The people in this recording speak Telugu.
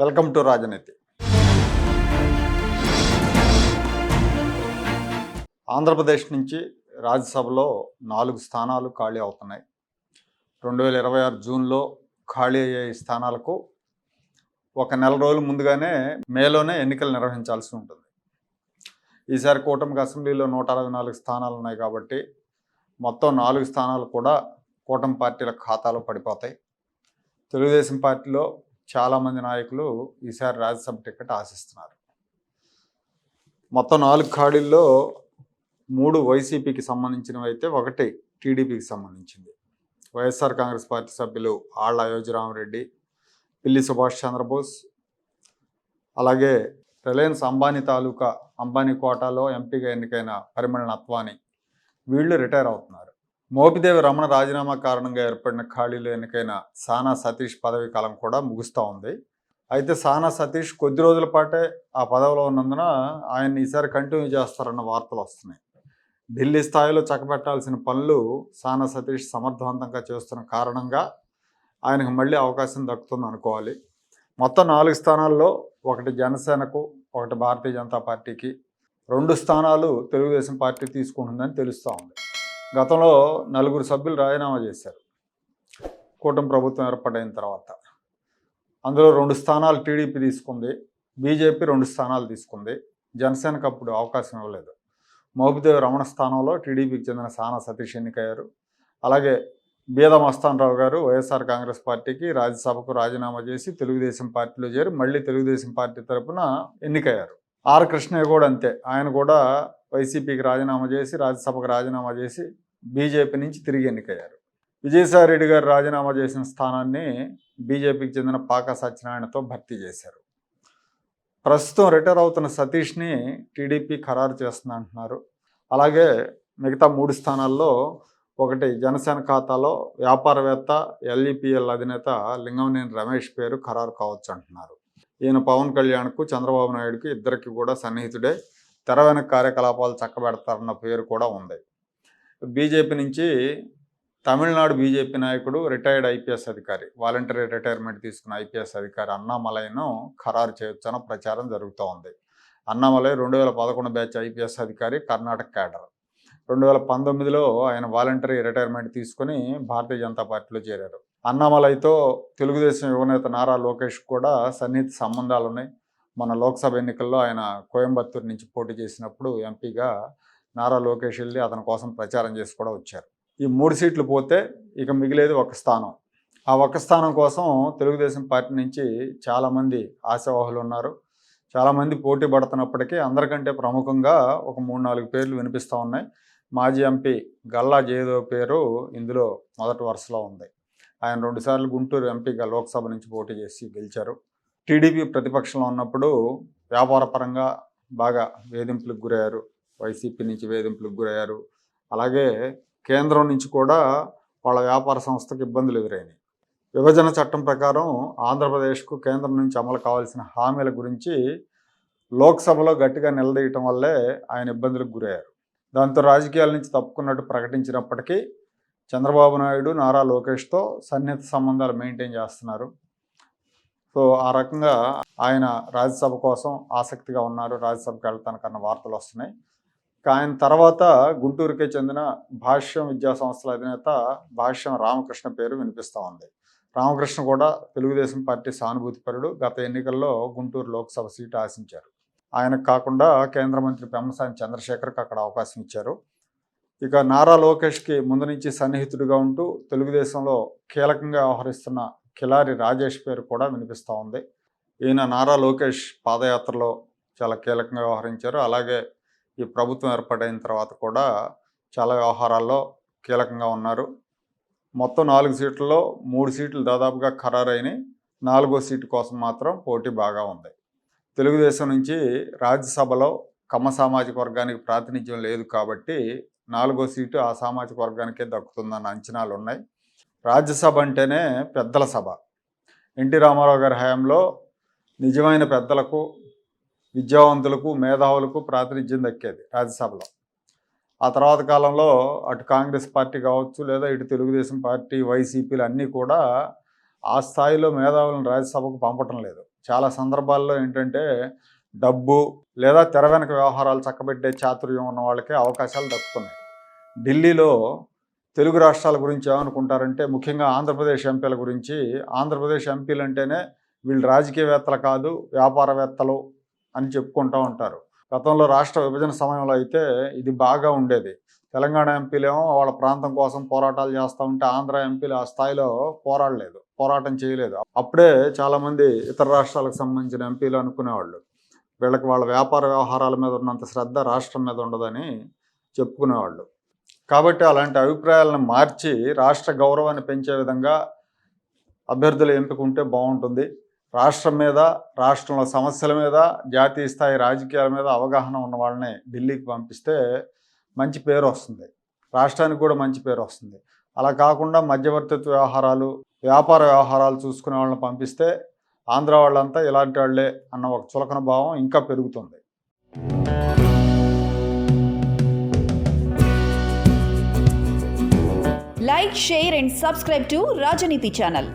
వెల్కమ్ టు రాజనీతి. ఆంధ్రప్రదేశ్ నుంచి రాజ్యసభలో 4 స్థానాలు ఖాళీ అవుతున్నాయి. 2026 జూన్లో ఖాళీ అయ్యే ఈ స్థానాలకు ఒక నెల రోజుల ముందుగానే మేలోనే ఎన్నికలు నిర్వహించాల్సి ఉంటుంది. ఈసారి కూటమికి అసెంబ్లీలో 164 స్థానాలు ఉన్నాయి కాబట్టి మొత్తం 4 స్థానాలు కూడా కూటమి పార్టీల ఖాతాలో పడిపోతాయి. తెలుగుదేశం పార్టీలో చాలామంది నాయకులు ఈసారి రాజ్యసభ టికెట్ ఆశిస్తున్నారు. మొత్తం 4 ఖాళీల్లో 3 వైసీపీకి సంబంధించినవి అయితే 1 టీడీపీకి సంబంధించింది. వైఎస్ఆర్ కాంగ్రెస్ పార్టీ సభ్యులు ఆళ్ల అయోధ్యరామరెడ్డి, పిల్లి సుభాష్ చంద్రబోస్, అలాగే రిలయన్స్ అంబానీ తాలూకా అంబానీ కోటాలో ఎంపీగా ఎన్నికైన పరిమళ నత్వాని వీళ్ళు రిటైర్ అవుతున్నారు. మోపిదేవి రమణ రాజీనామా కారణంగా ఏర్పడిన ఖాళీలో ఎన్నికైన సానా సతీష్ పదవీ కాలం కూడా ముగుస్తూ ఉంది. అయితే సానా సతీష్ కొద్ది రోజుల పాటే ఆ పదవిలో ఉన్నందున ఆయన్ని ఈసారి కంటిన్యూ చేస్తారన్న వార్తలు వస్తున్నాయి. ఢిల్లీ స్థాయిలో చక్కబెట్టాల్సిన పనులు సానా సతీష్ సమర్థవంతంగా చేస్తున్న కారణంగా ఆయనకు మళ్ళీ అవకాశం దక్కుతుంది అనుకోవాలి. మొత్తం 4 స్థానాల్లో 1 జనసేనకు, 1 భారతీయ జనతా పార్టీకి, 2 స్థానాలు తెలుగుదేశం పార్టీ తీసుకుంటుందని తెలుస్తూ ఉంది. గతంలో 4 సభ్యులు రాజీనామా చేశారు కూటమి ప్రభుత్వం ఏర్పడిన తర్వాత. అందులో 2 స్థానాలు టీడీపీ తీసుకుంది, బీజేపీ 2 స్థానాలు తీసుకుంది. జనసేనకు అప్పుడు అవకాశం ఇవ్వలేదు. మోపిదేవి రమణ స్థానంలో టీడీపీకి చెందిన సానా సతీష్ ఎన్నికయ్యారు. అలాగే బీద మస్తానరావు గారు వైఎస్ఆర్ కాంగ్రెస్ పార్టీకి రాజ్యసభకు రాజీనామా చేసి తెలుగుదేశం పార్టీలో చేరి మళ్ళీ తెలుగుదేశం పార్టీ తరఫున ఎన్నికయ్యారు. ఆర్ కృష్ణయ్య కూడా అంతే. ఆయన కూడా వైసీపీకి రాజీనామా చేసి రాజ్యసభకు రాజీనామా చేసి బీజేపీ నుంచి తిరిగి ఎన్నికయ్యారు. విజయసాయి రెడ్డి గారు రాజీనామా చేసిన స్థానాన్ని బీజేపీకి చెందిన పాకా సత్యనారాయణతో భర్తీ చేశారు. ప్రస్తుతం రిటైర్ అవుతున్న సతీష్ని టీడీపీ ఖరారు చేస్తుంది అంటున్నారు. అలాగే మిగతా 3 స్థానాల్లో 1 జనసేన ఖాతాలో వ్యాపారవేత్త ఎల్ఈపీఎల్ అధినేత లింగంనేని రమేష్ పేరు ఖరారు కావచ్చు అంటున్నారు. ఈయన పవన్ కళ్యాణ్కు, చంద్రబాబు నాయుడుకి ఇద్దరికి కూడా సన్నిహితుడే. తెర వెనక కార్యకలాపాలు చక్కబెడతారన్న పేరు కూడా ఉంది. బీజేపీ నుంచి తమిళనాడు బీజేపీ నాయకుడు రిటైర్డ్ ఐపీఎస్ అధికారి, వాలంటరీ రిటైర్మెంట్ తీసుకున్న ఐపీఎస్ అధికారి అన్నామలైను ఖరారు చేయొచ్చన్న ప్రచారం జరుగుతూ ఉంది. అన్నామలై 2011 బ్యాచ్ ఐపీఎస్ అధికారి, కర్ణాటక క్యాడర్. 2019లో ఆయన వాలంటరీ రిటైర్మెంట్ తీసుకుని భారతీయ జనతా పార్టీలో చేరారు. అన్నామలైతో తెలుగుదేశం యువనేత నారా లోకేష్ కూడా సన్నిహిత సంబంధాలు ఉన్నాయి. మన లోక్సభ ఎన్నికల్లో ఆయన కోయంబత్తూరు నుంచి పోటీ చేసినప్పుడు ఎంపీగా నారా లోకేష్ వెళ్ళి అతని కోసం ప్రచారం చేసి కూడా వచ్చారు. ఈ 3 సీట్లు పోతే ఇక మిగిలేది 1 స్థానం. ఆ 1 స్థానం కోసం తెలుగుదేశం పార్టీ నుంచి చాలామంది ఆశావాహులు ఉన్నారు. చాలామంది పోటీ పడుతున్నప్పటికీ అందరికంటే ప్రముఖంగా ఒక 3-4 పేర్లు వినిపిస్తూ ఉన్నాయి. మాజీ ఎంపీ గల్లా జయదేవ్ పేరు ఇందులో మొదటి వరుసలో ఉంది. ఆయన 2 సార్లు గుంటూరు ఎంపీగా లోక్సభ నుంచి పోటీ చేసి గెలిచారు. టీడీపీ ప్రతిపక్షంలో ఉన్నప్పుడు వ్యాపారపరంగా బాగా వేధింపులకు గురయ్యారు. వైసీపీ నుంచి వేధింపులకు గురయ్యారు. అలాగే కేంద్రం నుంచి కూడా వాళ్ళ వ్యాపార సంస్థకు ఇబ్బందులు ఎదురైనాయి. విభజన చట్టం ప్రకారం ఆంధ్రప్రదేశ్కు కేంద్రం నుంచి అమలు కావాల్సిన హామీల గురించి లోక్సభలో గట్టిగా నిలదీయటం వల్లే ఆయన ఇబ్బందులకు గురయ్యారు. దాంతో రాజకీయాల నుంచి తప్పుకున్నట్టు ప్రకటించినప్పటికీ చంద్రబాబు నాయుడు, నారా లోకేష్తో సన్నిహిత సంబంధాలు మెయింటైన్ చేస్తున్నారు. సో ఆ రకంగా ఆయన రాజ్యసభ కోసం ఆసక్తిగా ఉన్నారు, రాజ్యసభకు వెళ్తానికన్న వార్తలు వస్తున్నాయి. ఆయన తర్వాత గుంటూరుకే చెందిన భాష్యం విద్యా సంస్థల అధినేత భాష్యం రామకృష్ణ పేరు వినిపిస్తూ ఉంది. రామకృష్ణ కూడా తెలుగుదేశం పార్టీ సానుభూతిపరుడు. గత ఎన్నికల్లో గుంటూరు లోక్సభ సీటు ఆశించారు. ఆయనకు కాకుండా కేంద్ర మంత్రి పెమ్మసాని చంద్రశేఖర్కి అక్కడ అవకాశం ఇచ్చారు. ఇక నారా లోకేష్కి ముందు నుంచి సన్నిహితుడిగా ఉంటూ తెలుగుదేశంలో కీలకంగా వ్యవహరిస్తున్న కిలారి రాజేష్ పేరు కూడా వినిపిస్తూ ఉంది. ఈయన నారా లోకేష్ పాదయాత్రలో చాలా కీలకంగా వ్యవహరించారు. అలాగే ఈ ప్రభుత్వం ఏర్పాటైన తర్వాత కూడా చాలా వ్యవహారాల్లో కీలకంగా ఉన్నారు. మొత్తం 4 సీట్లలో 3 సీట్లు దాదాపుగా ఖరారైనాయి. 4వ సీటు కోసం మాత్రం పోటీ బాగా ఉంది. తెలుగుదేశం నుంచి రాజ్యసభలో కమ్మ సామాజిక వర్గానికి ప్రాతినిధ్యం లేదు కాబట్టి 4వ సీటు ఆ సామాజిక వర్గానికే దక్కుతుందన్న అంచనాలు ఉన్నాయి. రాజ్యసభ అంటేనే పెద్దల సభ. ఎన్టీ రామారావు గారి హయాంలో నిజమైన పెద్దలకు, విద్యావంతులకు, మేధావులకు ప్రాతినిధ్యం దక్కేది రాజ్యసభలో. ఆ తర్వాత కాలంలో అటు కాంగ్రెస్ పార్టీ కావచ్చు, లేదా ఇటు తెలుగుదేశం పార్టీ, వైసీపీలు అన్నీ కూడా ఆ స్థాయిలో మేధావులను రాజ్యసభకు పంపటం లేదు. చాలా సందర్భాల్లో ఏంటంటే డబ్బు లేదా తెర వెనక వ్యవహారాలు చక్కబెట్టే చాతుర్యం ఉన్న వాళ్ళకే అవకాశాలు దక్కుతున్నాయి. ఢిల్లీలో తెలుగు రాష్ట్రాల గురించి ఏమనుకుంటారంటే, ముఖ్యంగా ఆంధ్రప్రదేశ్ ఎంపీల గురించి, ఆంధ్రప్రదేశ్ ఎంపీలు అంటేనే వీళ్ళు రాజకీయవేత్తలు కాదు వ్యాపారవేత్తలు అని చెప్పుకుంటూ ఉంటారు. గతంలో రాష్ట్ర విభజన సమయంలో అయితే ఇది బాగా ఉండేది. తెలంగాణ ఎంపీలేమో వాళ్ళ ప్రాంతం కోసం పోరాటాలు చేస్తూ ఉంటే ఆంధ్ర ఎంపీలు ఆ స్థాయిలో పోరాటం చేయలేదు. అప్పుడే చాలామంది ఇతర రాష్ట్రాలకు సంబంధించిన ఎంపీలు అనుకునేవాళ్ళు వీళ్ళకి వాళ్ళ వ్యాపార వ్యవహారాల మీద ఉన్నంత శ్రద్ధ రాష్ట్రం మీద ఉండదని చెప్పుకునేవాళ్ళు. కాబట్టి అలాంటి అభిప్రాయాలను మార్చి రాష్ట్ర గౌరవాన్ని పెంచే విధంగా అభ్యర్థుల ఎంపిక ఉంటే బాగుంటుంది. రాష్ట్రం మీద, రాష్ట్రంలో సమస్యల మీద, జాతీయ స్థాయి రాజకీయాల మీద అవగాహన ఉన్న వాళ్ళని ఢిల్లీకి పంపిస్తే మంచి పేరు వస్తుంది, రాష్ట్రానికి కూడా మంచి పేరు వస్తుంది. అలా కాకుండా మధ్యవర్తిత్వ వ్యవహారాలు, వ్యాపార వ్యవహారాలు చూసుకునే వాళ్ళని పంపిస్తే ఆంధ్ర వాళ్ళంతా ఇలాంటి వాళ్ళే అన్న ఒక చులకన భావం ఇంకా పెరుగుతుంది. Like, share and subscribe to Rajaniti channel.